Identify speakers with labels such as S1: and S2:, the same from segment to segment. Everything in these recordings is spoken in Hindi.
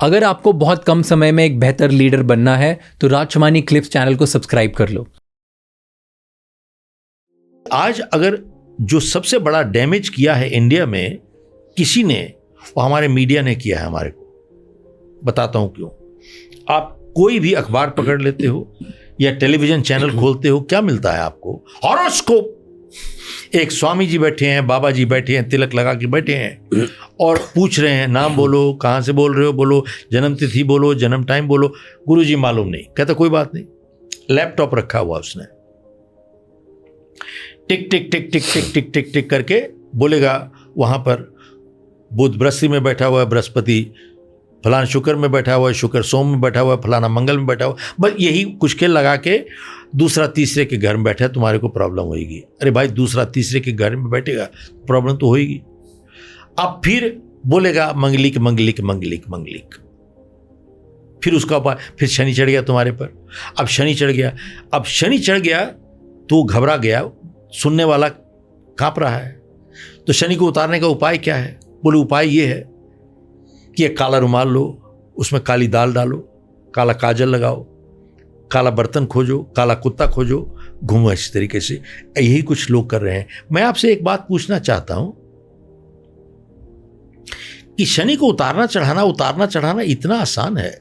S1: अगर आपको बहुत कम समय में एक बेहतर लीडर बनना है तो राजशमानी क्लिप्स चैनल को सब्सक्राइब कर लो।
S2: आज अगर जो सबसे बड़ा डैमेज किया है इंडिया में किसी ने, वो हमारे मीडिया ने किया है हमारे को। बताता हूं क्यों। आप कोई भी अखबार पकड़ लेते हो या टेलीविजन चैनल खोलते हो, क्या मिलता है आपको? हॉरोस्कोप। एक स्वामी जी बैठे हैं, बाबा जी बैठे हैं, तिलक लगा के बैठे हैं और पूछ रहे हैं, नाम बोलो, कहां से बोल रहे हो, बोलो जन्म तिथि, बोलो जन्म टाइम, बोलो। गुरु जी मालूम नहीं। कहता कोई बात नहीं, लैपटॉप रखा हुआ उसने, टिक टिक टिक टिक टिक टिक टिक टिक करके बोलेगा वहां पर बुध बृहस्पति में बैठा हुआ है, बृहस्पति फलाना शुक्र में बैठा हुआ है, शुक्र सोम में बैठा हुआ है, फलाना मंगल में बैठा हुआ है। बस यही कुछ खेल लगा के दूसरा तीसरे के घर में बैठा है, तुम्हारे को प्रॉब्लम होगी। अरे भाई, दूसरा तीसरे के घर में बैठेगा प्रॉब्लम तो होगी। अब फिर बोलेगा मंगलिक मंगलिक मंगलिक मंगलिक। फिर उसका उपाय, फिर शनि चढ़ गया तुम्हारे पर। अब शनि चढ़ गया, अब शनि चढ़ गया तो घबरा गया, सुनने वाला कांप रहा है। तो शनि को उतारने का उपाय क्या है? बोले उपाय ये है कि एक काला रुमाल लो, उसमें काली दाल डालो, काला काजल लगाओ, काला बर्तन खोजो, काला कुत्ता खोजो, घूमो। इस तरीके से यही कुछ लोग कर रहे हैं। मैं आपसे एक बात पूछना चाहता हूं कि शनि को उतारना चढ़ाना इतना आसान है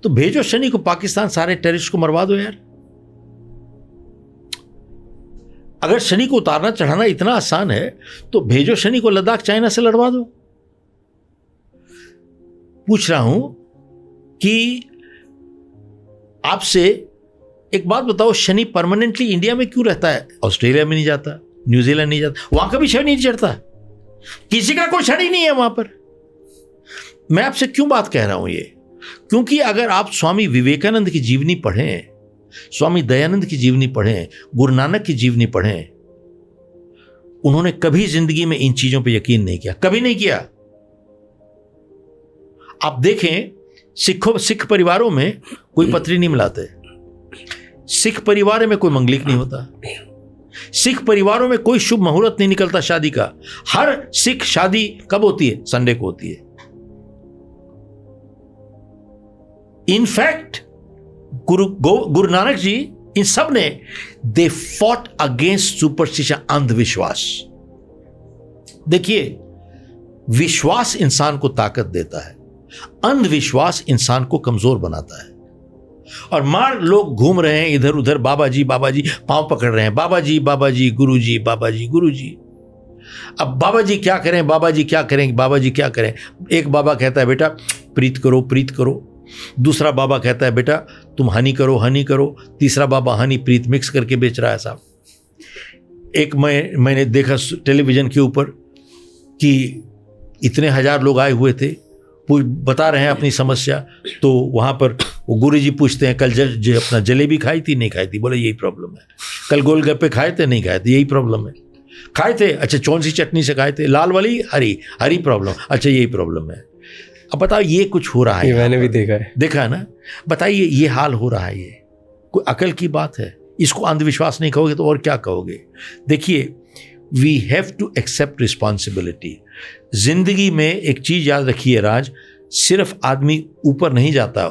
S2: तो भेजो शनि को पाकिस्तान, सारे टेररिस्ट को मरवा दो यार। अगर शनि को उतारना चढ़ाना इतना आसान है तो भेजो शनि को लद्दाख, चाइना से लड़वा दो। पूछ रहा हूं कि आपसे एक बात बताओ, शनि परमानेंटली इंडिया में क्यों रहता है? ऑस्ट्रेलिया में नहीं जाता, न्यूजीलैंड नहीं जाता, वहां कभी शनि नहीं चढ़ता, किसी का कोई शनि नहीं है वहां पर। मैं आपसे क्यों बात कह रहा हूं ये? क्योंकि अगर आप स्वामी विवेकानंद की जीवनी पढ़ें, स्वामी दयानंद की जीवनी पढ़ें, गुरु नानक की जीवनी पढ़ें, उन्होंने कभी जिंदगी में इन चीजों पर यकीन नहीं किया, कभी नहीं किया। आप देखें, सिख परिवारों में कोई पत्री नहीं मिलाते, सिख परिवार में कोई मंगलिक नहीं होता, सिख परिवारों में कोई शुभ मुहूर्त नहीं निकलता शादी का। हर सिख शादी कब होती है? संडे को होती है। इनफैक्ट गुरु नानक जी, इन सब ने दे फॉट अगेंस्ट सुपरस्टिशन, अंधविश्वास। देखिए, विश्वास इंसान को ताकत देता है, अंधविश्वास इंसान को कमजोर बनाता है। और मार लोग घूम रहे हैं इधर उधर, बाबा जी पांव पकड़ रहे हैं, बाबा जी गुरु जी, बाबा जी गुरु जी। अब बाबा जी क्या करें, बाबा जी क्या करें, बाबा जी क्या करें? एक बाबा कहता है बेटा प्रीत करो, प्रीत करो। दूसरा बाबा कहता है बेटा तुम हनी करो, हनी करो। तीसरा बाबा हनी प्रीत मिक्स करके बेच रहा है साहब। एक मैंने देखा टेलीविजन के ऊपर कि इतने हजार लोग आए हुए थे, बता रहे हैं अपनी समस्या। तो वहां पर वो गुरु जी पूछते हैं, कल अपना जलेबी खाई थी, नहीं खाई थी? बोले यही प्रॉब्लम है। कल गोलगप्पे खाए थे, नहीं खाए थे, यही प्रॉब्लम है। खाए थे, अच्छा कौन सी चटनी से खाए थे? लाल वाली, हरी प्रॉब्लम, अच्छा यही प्रॉब्लम है। अब बताओ, ये कुछ हो रहा है,
S1: ये मैंने भी देखा है
S2: ना। बताइए, ये हाल हो रहा है, ये कोई अकल की बात है? इसको अंधविश्वास नहीं कहोगे तो और क्या कहोगे? देखिए, we have to accept responsibility. जिंदगी में एक चीज याद रखिए राज, सिर्फ आदमी ऊपर नहीं जाता,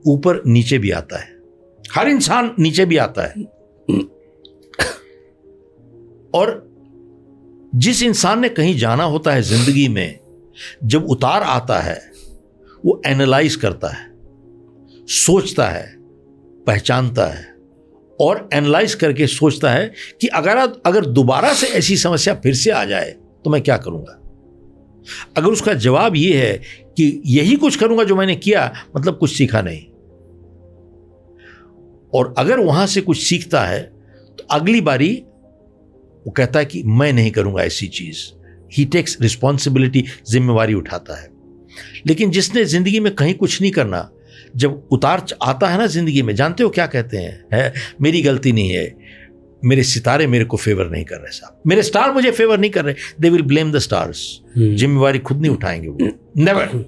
S2: ऊपर नीचे भी आता है। हर इंसान नीचे भी आता है। और जिस इंसान ने कहीं जाना होता है जिंदगी में, जब उतार आता है वो एनालाइज करता है, सोचता है, पहचानता है और एनालाइज करके सोचता है कि अगर दोबारा से ऐसी समस्या फिर से आ जाए तो मैं क्या करूंगा। अगर उसका जवाब यह है कि यही कुछ करूंगा जो मैंने किया, मतलब कुछ सीखा नहीं। और अगर वहां से कुछ सीखता है तो अगली बारी वो कहता है कि मैं नहीं करूंगा ऐसी चीज। ही टेक्स रिस्पॉन्सिबिलिटी, जिम्मेवारी उठाता है। लेकिन जिसने जिंदगी में कहीं कुछ नहीं करना, जब उतार आता है ना जिंदगी में, जानते हो क्या कहते हैं? है मेरी गलती नहीं है, मेरे सितारे मेरे को फेवर नहीं कर रहे साहब, मेरे स्टार मुझे फेवर नहीं कर रहे। They will blame the stars. जिम्मेवारी खुद नहीं उठाएंगे वो, नेवर।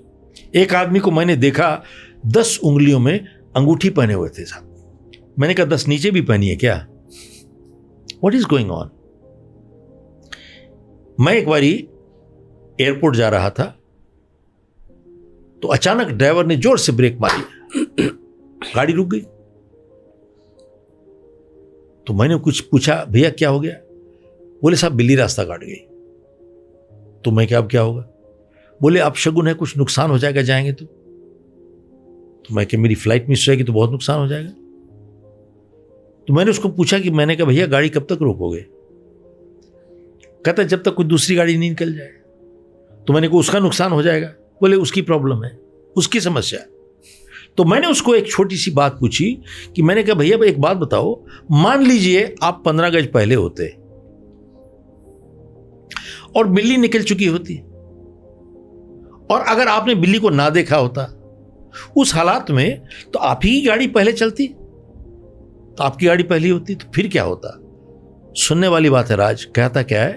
S2: एक आदमी को मैंने देखा 10 उंगलियों में अंगूठी पहने हुए थे साहब। मैंने कहा 10 नीचे भी पहनी है क्या? What is going on? मैं एक बारी एयरपोर्ट जा रहा था तो अचानक ड्राइवर ने जोर से ब्रेक मारी, गाड़ी रुक गई। तो मैंने कुछ पूछा, भैया क्या हो गया? बोले साहब बिल्ली रास्ता काट गई। तो मैं क्या, अब क्या होगा? बोले अब शगुन है, कुछ नुकसान हो जाएगा जाएंगे तो मैं क्या, मेरी फ्लाइट मिस हो जाएगी तो बहुत नुकसान हो जाएगा। तो मैंने उसको पूछा कि, मैंने कहा भैया गाड़ी कब तक रोकोगे? कहता जब तक कोई दूसरी गाड़ी नहीं निकल जाए। तो मैंने कहा उसका नुकसान हो जाएगा। बोले उसकी प्रॉब्लम है, उसकी समस्या है। तो मैंने उसको एक छोटी सी बात पूछी कि मैंने कहा भैया एक बात बताओ, मान लीजिए आप 15 गज पहले होते और बिल्ली निकल चुकी होती, और अगर आपने बिल्ली को ना देखा होता उस हालात में, तो आप ही की गाड़ी पहले चलती, तो आपकी गाड़ी पहली होती, तो फिर क्या होता? सुनने वाली बात है राज। कहता क्या है?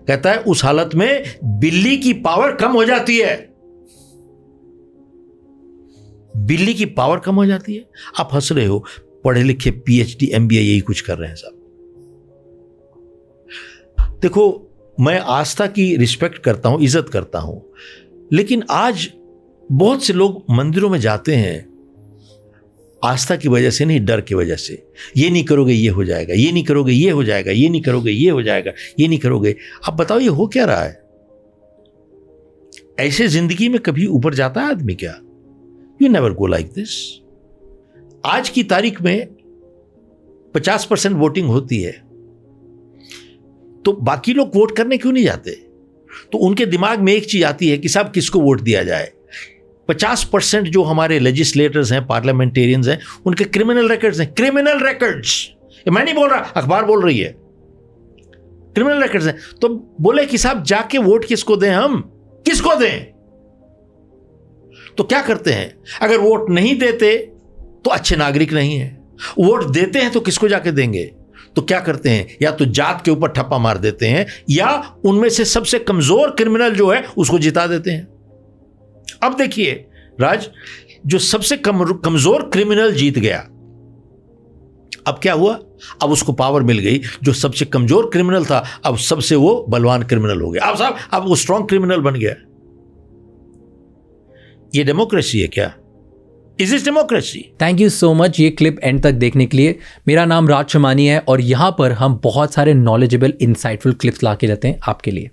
S2: कहता है उस हालत में बिल्ली की पावर कम हो जाती है, बिल्ली की पावर कम हो जाती है। आप हंस रहे हो, पढ़े लिखे पीएचडी एमबीए यही कुछ कर रहे हैं साहब। देखो मैं आस्था की रिस्पेक्ट करता हूं, इज्जत करता हूं, लेकिन आज बहुत से लोग मंदिरों में जाते हैं आस्था की वजह से नहीं, डर की वजह से। ये नहीं करोगे ये हो जाएगा, ये नहीं करोगे ये हो जाएगा, ये नहीं करोगे ये हो जाएगा, ये नहीं करोगे। अब बताओ ये हो क्या रहा है? ऐसे जिंदगी में कभी ऊपर जाता है आदमी क्या? You never go like this. आज की तारीख में 50% वोटिंग होती है, तो बाकी लोग वोट करने क्यों नहीं जाते? तो उनके दिमाग में एक चीज आती है कि साहब किसको वोट दिया जाए। 50% जो हमारे लेजिस्लेटर्स हैं, पार्लियामेंटेरियंस हैं, उनके क्रिमिनल रिकॉर्ड्स हैं, क्रिमिनल रिकॉर्ड्स। मैं नहीं बोल रहा, अखबार बोल रही है, क्रिमिनल रिकॉर्ड्स हैं। तो बोले कि साहब जाके वोट किसको दें, हम किसको दें? तो क्या करते हैं? अगर वोट नहीं देते तो अच्छे नागरिक नहीं है, वोट देते हैं तो किसको जाके देंगे? तो क्या करते हैं? या तो जात के ऊपर ठप्पा मार देते हैं, या उनमें से सबसे कमजोर क्रिमिनल जो है उसको जिता देते हैं। अब देखिए राज, जो सबसे कमजोर क्रिमिनल जीत गया, अब क्या हुआ? अब उसको पावर मिल गई। जो सबसे कमजोर क्रिमिनल था अब सबसे वो बलवान क्रिमिनल हो गया। अब साहब अब वो स्ट्रॉन्ग क्रिमिनल बन गया। ये डेमोक्रेसी है क्या? Is it democracy?
S1: Thank you so much ये क्लिप एंड तक देखने के लिए। मेरा नाम राज शमानी है और यहाँ पर हम बहुत सारे नॉलेजेबल इंसाइटफुल क्लिप्स ला के रहते हैं आपके लिए।